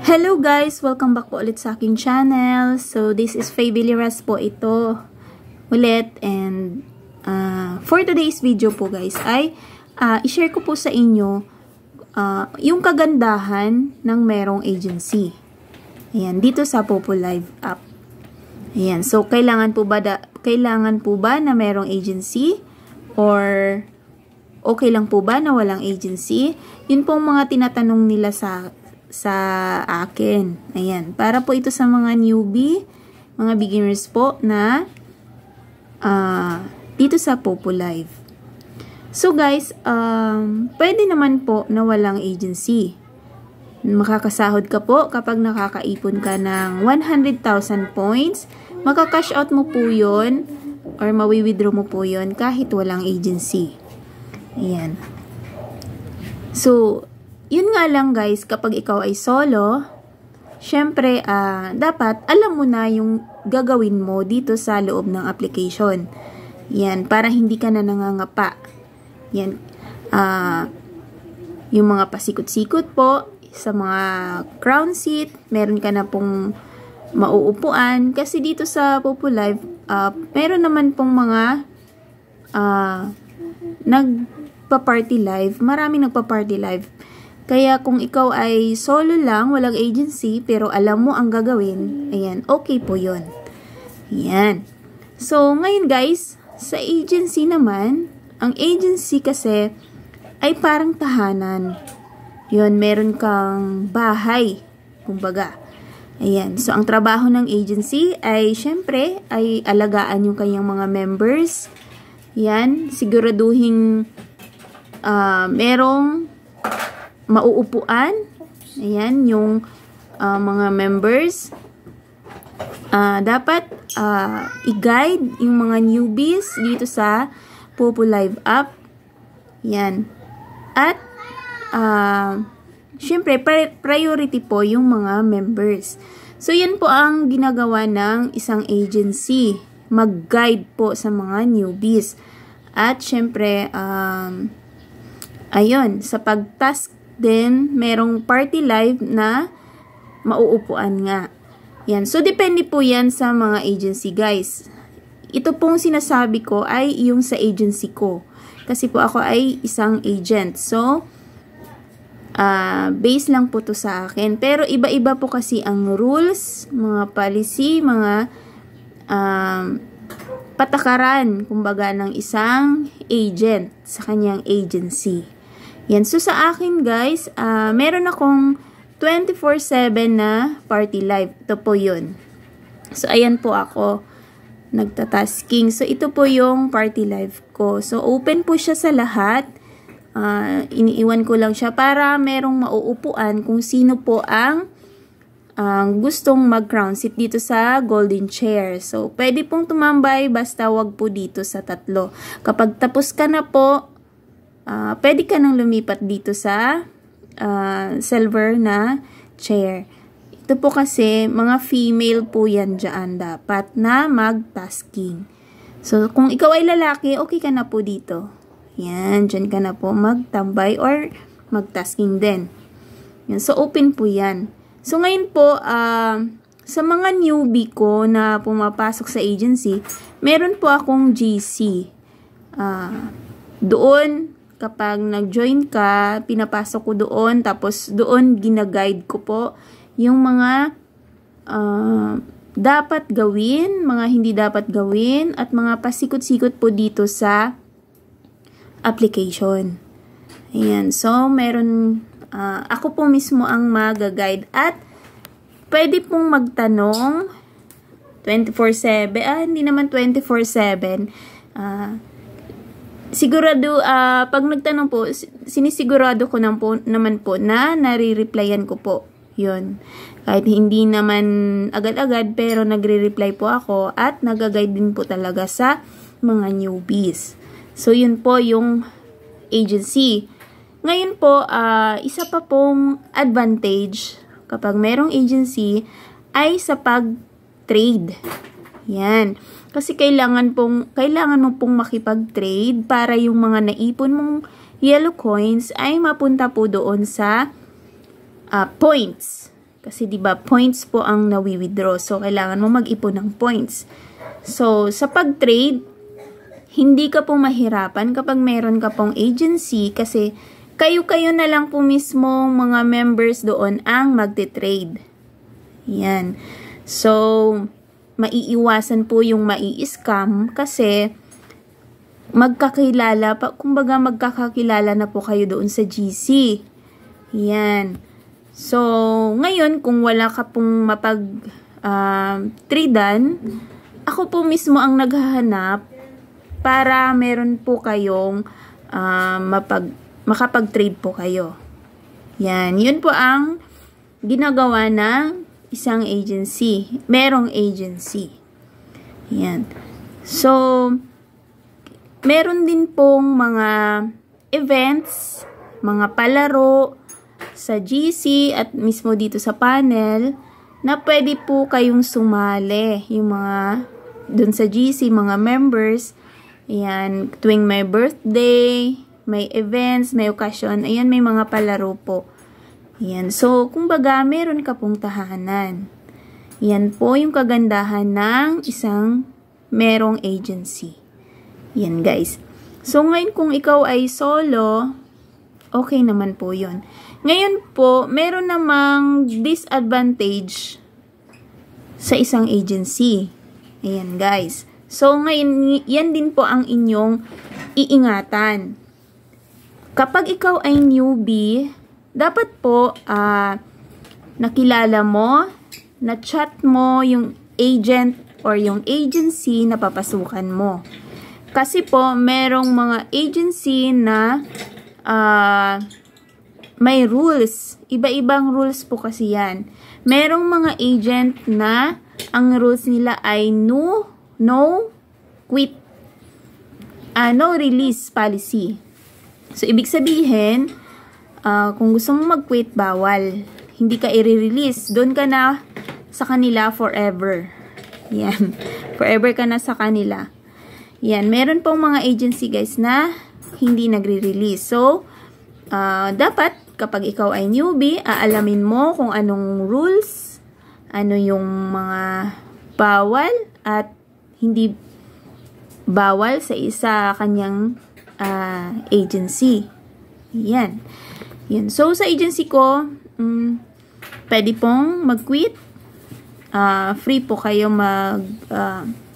Hello guys! Welcome back po ulit sa aking channel. So, this is Faye Villeras po ito ulit. And for today's video po guys ay i-share ko po sa inyo yung kagandahan ng merong agency. Ayan, dito sa Popo Live app. Ayan, so kailangan po ba na merong agency? Or okay lang po ba na walang agency? Yun po mga tinatanong nila sa akin. Ayan. Para po ito sa mga newbie, mga beginners po na dito sa Popo Live. So guys, pwede naman po na walang agency. Makakasahod ka po kapag nakakaipon ka ng 100,000 points. Makakash out mo po yun or mawi-withdraw mo po yun kahit walang agency. Ayan. So, yun nga lang guys, kapag ikaw ay solo, syempre, dapat alam mo na yung gagawin mo dito sa loob ng application. Yan, para hindi ka na nangangapa. Yan, yung mga pasikot-sikot po, sa mga crown seat, meron ka na pong mauupuan. Kasi dito sa Popo Live, meron naman pong mga nagpa-party live. Maraming nagpa-party live. Kaya kung ikaw ay solo lang, walang agency, pero alam mo ang gagawin, ayan, okay po yun. Ayan. So, ngayon guys, sa agency naman, ang agency kasi ay parang tahanan. Yun, meron kang bahay, kumbaga. Ayan. So, ang trabaho ng agency ay, syempre, ay alagaan yung kanyang mga members. Yan, siguraduhin merong mauupuan. Ayan, yung mga members. Dapat i-guide yung mga newbies dito sa Popo Live app. Ayan. At, syempre, priority po yung mga members. So, yan po ang ginagawa ng isang agency. Mag-guide po sa mga newbies. At, syempre, ayun, sa pag-task then, merong party live na mauupuan nga. Yan. So, depende po yan sa mga agency, guys. Ito pong sinasabi ko ay yung sa agency ko. Kasi po ako ay isang agent. So, base lang po to sa akin. Pero, iba-iba po kasi ang rules, mga policy, mga patakaran, kumbaga, ng isang agent sa kanyang agency. Yan. So, sa akin, guys, meron akong 24/7 na party live. Ito po yun. So, ayan po ako. Nagtatasking. So, ito po yung party live ko. So, open po siya sa lahat. Iniiwan ko lang siya para merong mauupuan kung sino po ang gustong mag-crown seat dito sa golden chair. So, pwede pong tumambay basta wag po dito sa 3. Kapag tapos ka na po, pwede ka nang lumipat dito sa silver na chair. Ito po kasi, mga female po yan dyan dapat na mag-tasking. So, kung ikaw ay lalaki, okay ka na po dito. Yan, dyan ka na po magtambay or mag-tasking din. Yan, so, open po yan. So, ngayon po, sa mga newbie ko na pumapasok sa agency, meron po akong GC. Doon, kapag nag-join ka, pinapasok ko doon, tapos doon gina-guide ko po yung mga dapat gawin, mga hindi dapat gawin, at mga pasikot-sikot po dito sa application. Ayan. So, meron, ako po mismo ang mag-guide at pwede pong magtanong 24/7, hindi naman 24/7, sigurado, pag nagtanong po, sinisigurado ko naman po na nare-replyan ko po. Yun. Kahit hindi naman agad-agad, pero nagre-reply po ako at nag-guide din po talaga sa mga newbies. So, yun po yung agency. Ngayon po, isa pa pong advantage kapag merong agency ay sa pag-trade. Yan. Kasi kailangan mo pong makipag-trade para yung mga naipon mong yellow coins ay mapunta po doon sa points. Kasi 'di ba points po ang nawi-withdraw. So kailangan mo mag-ipon ng points. So sa pag-trade, hindi ka po mahirapan kapag meron ka pong agency kasi kayo-kayo na lang po mismo mga members doon ang magte-trade. Yan. So maiiwasan po yung mai-scam kasi magkakilala pa, kumbaga magkakakilala na po kayo doon sa GC. Yan. So, ngayon, kung wala ka pong tradean, ako po mismo ang naghahanap para meron po kayong makapag-trade po kayo. Yan. Yun po ang ginagawa ng isang agency. Merong agency. Yan. So, meron din pong mga events, mga palaro, sa GC at mismo dito sa panel na pwede po kayong sumali yung mga dun sa GC, mga members. Ayan, tuwing may birthday, may events, may occasion, ayan, may mga palaro po. Ayan, so kumbaga meron ka pong tahanan. Yan po yung kagandahan ng isang merong agency. Yan guys. So ngayon kung ikaw ay solo, okay naman po yun. Ngayon po, meron namang disadvantage sa isang agency. Ayan guys. So ngayon, yan din po ang inyong iingatan. Kapag ikaw ay newbie, dapat po nakilala mo, na-chat mo yung agent or yung agency na papasukan mo. Kasi po, merong mga agency na may rules. Iba-ibang rules po kasi yan. Merong mga agent na ang rules nila ay no quit, no release policy. So, ibig sabihin, kung gusto mong mag-quit, bawal. Hindi ka i-release. Doon ka na sa kanila forever. Yan. Forever ka na sa kanila. Yan. Meron pong mga agency guys na hindi nagre-release. So, dapat kapag ikaw ay newbie, aalamin mo kung anong rules, ano yung mga bawal at hindi bawal sa isa kanyang agency. Yan. Yan. So, sa agency ko, pwede pong mag-quit. Free po kayo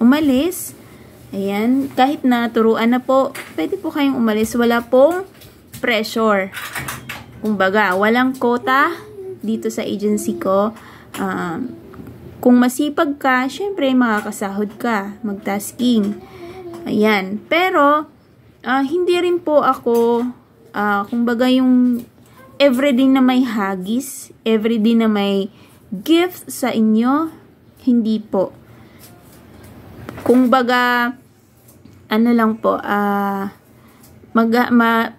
umalis. Ayan. Kahit na turuan na po, pwede po kayong umalis. Wala pong pressure. Kumbaga, walang quota dito sa agency ko. Kung masipag ka, syempre makakasahod ka. Mag-tasking. Ayan. Pero, hindi rin po ako, kumbaga yung everyday na may hagis, everyday na may gift sa inyo, hindi po. Kumbaga, ano lang po,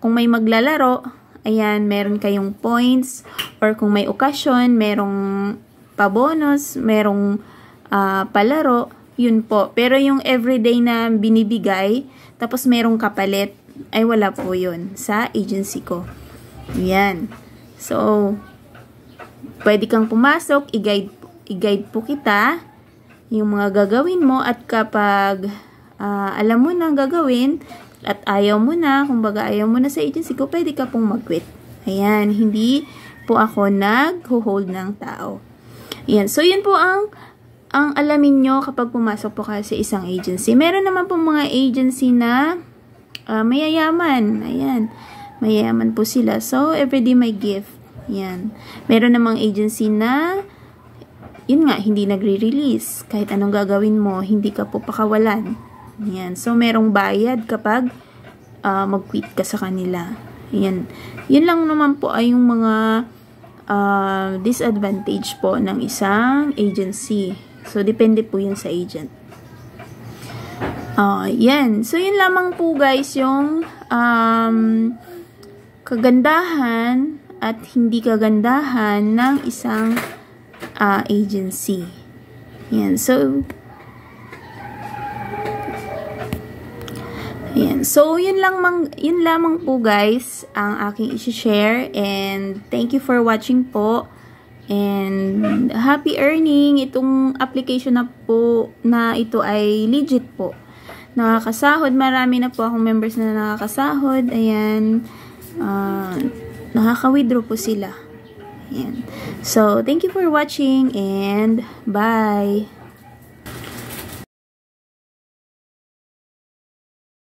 kung may maglalaro, ayan, meron kayong points, or kung may okasyon, merong pabonus, merong palaro, yun po. Pero yung everyday na binibigay, tapos merong kapalit, ay wala po yun sa agency ko. Yan. So, pwede kang pumasok, i-guide po kita, yung mga gagawin mo, at kapag alam mo na gagawin, at ayaw mo na, kumbaga ayaw mo na sa agency ko, pwede ka pong mag-quit. Ayan, hindi po ako nag-hold ng tao. Ayan, so yun po ang alamin nyo kapag pumasok po kayo sa isang agency. Meron naman po mga agency na mayayaman. Ayan, mayayaman po sila. So, everyday may gift. Ayan. Meron namang agency na, yun nga, hindi nagre-release. Kahit anong gagawin mo, hindi ka po pakawalan. Yan. So, merong bayad kapag mag-quit ka sa kanila. Yan. Yun lang naman po ay yung mga disadvantage po ng isang agency. So, depende po yun sa agent. Yan. So, yun lamang po guys yung kagandahan at hindi kagandahan ng isang agency. Yan. So, ayan. So, yun lamang po guys ang aking i-share, and thank you for watching po, And happy earning. Itong application na po na ito ay legit po. Nakakasahod. Marami na po akong members na nakakasahod. Ayan. Nakaka-withdraw po sila. Ayan. So, thank you for watching and bye!